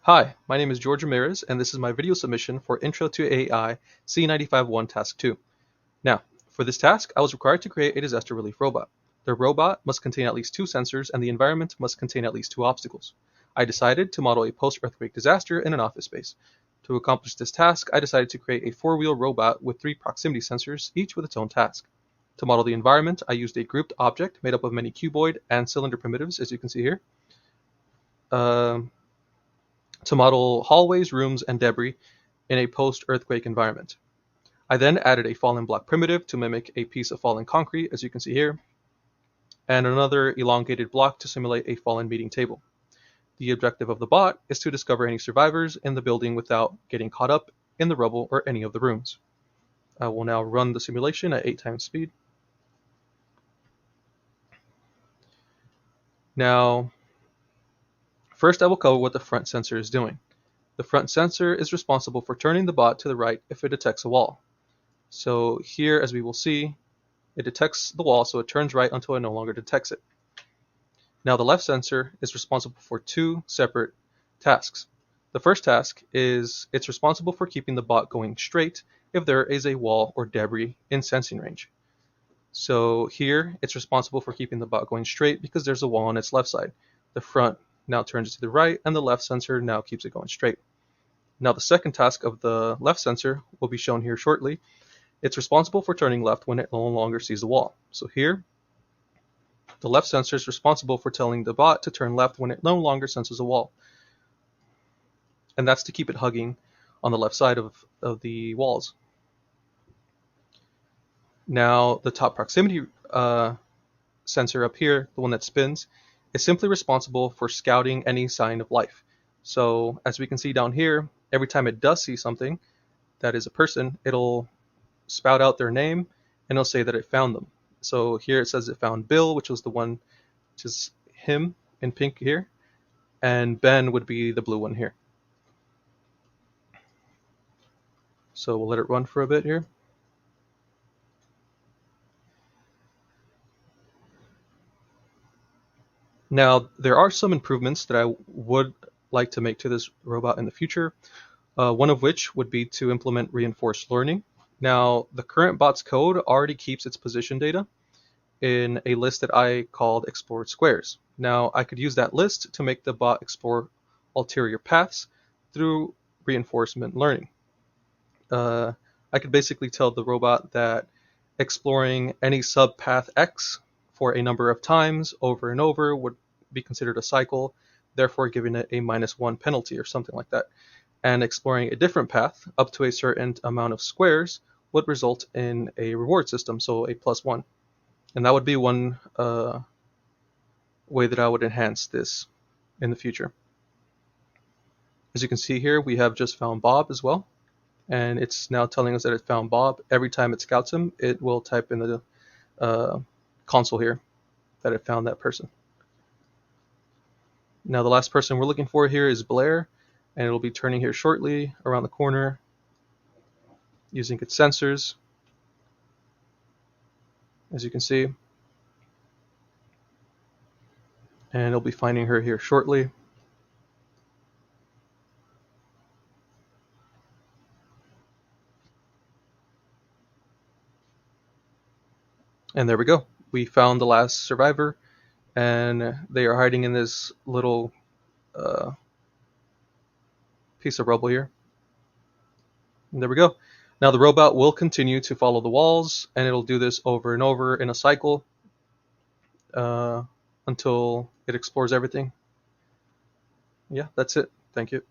Hi, my name is George Ramirez, and this is my video submission for Intro to AI C951 Task 2. Now, for this task, I was required to create a disaster relief robot. The robot must contain at least two sensors, and the environment must contain at least two obstacles. I decided to model a post-earthquake disaster in an office space. To accomplish this task, I decided to create a four-wheel robot with three proximity sensors, each with its own task. To model the environment, I used a grouped object made up of many cuboid and cylinder primitives, as you can see here. To model hallways, rooms, and debris in a post-earthquake environment. I then added a fallen block primitive to mimic a piece of fallen concrete, as you can see here, and another elongated block to simulate a fallen meeting table. The objective of the bot is to discover any survivors in the building without getting caught up in the rubble or any of the rooms. I will now run the simulation at 8 times speed. Now, first I will cover what the front sensor is doing. The front sensor is responsible for turning the bot to the right if it detects a wall. So here, as we will see, it detects the wall, so it turns right until it no longer detects it. Now the left sensor is responsible for two separate tasks. The first task is it's responsible for keeping the bot going straight if there is a wall or debris in sensing range. So here it's responsible for keeping the bot going straight because there's a wall on its left side. The front now turns it to the right, and the left sensor now keeps it going straight. Now the second task of the left sensor will be shown here shortly. It's responsible for turning left when it no longer sees the wall. So here, the left sensor is responsible for telling the bot to turn left when it no longer senses a wall. And that's to keep it hugging on the left side of the walls. Now, the top proximity sensor up here, the one that spins, is simply responsible for scouting any sign of life. So as we can see down here, every time it does see something that is a person, it'll spout out their name and it'll say that it found them. So here it says it found Bill, which was the one, which is him in pink here, and Ben would be the blue one here. So we'll let it run for a bit here. Now, there are some improvements that I would like to make to this robot in the future, one of which would be to implement reinforced learning. Now, the current bot's code already keeps its position data in a list that I called explored squares. Now, I could use that list to make the bot explore ulterior paths through reinforcement learning. I could basically tell the robot that exploring any subpath X for a number of times over and over would be considered a cycle, therefore giving it a -1 penalty or something like that. And exploring a different path up to a certain amount of squares would result in a reward system, so a +1. And that would be one way that I would enhance this in the future. As you can see here, we have just found Bob as well. And it's now telling us that it found Bob. Every time it scouts him, it will type in the console here that it found that person. Now the last person we're looking for here is Blair, and it'll be turning here shortly around the corner using its sensors, as you can see. And it'll be finding her here shortly. And there we go. We found the last survivor, and they are hiding in this little piece of rubble here. And there we go. Now the robot will continue to follow the walls, and it'll do this over and over in a cycle until it explores everything. Yeah, that's it. Thank you.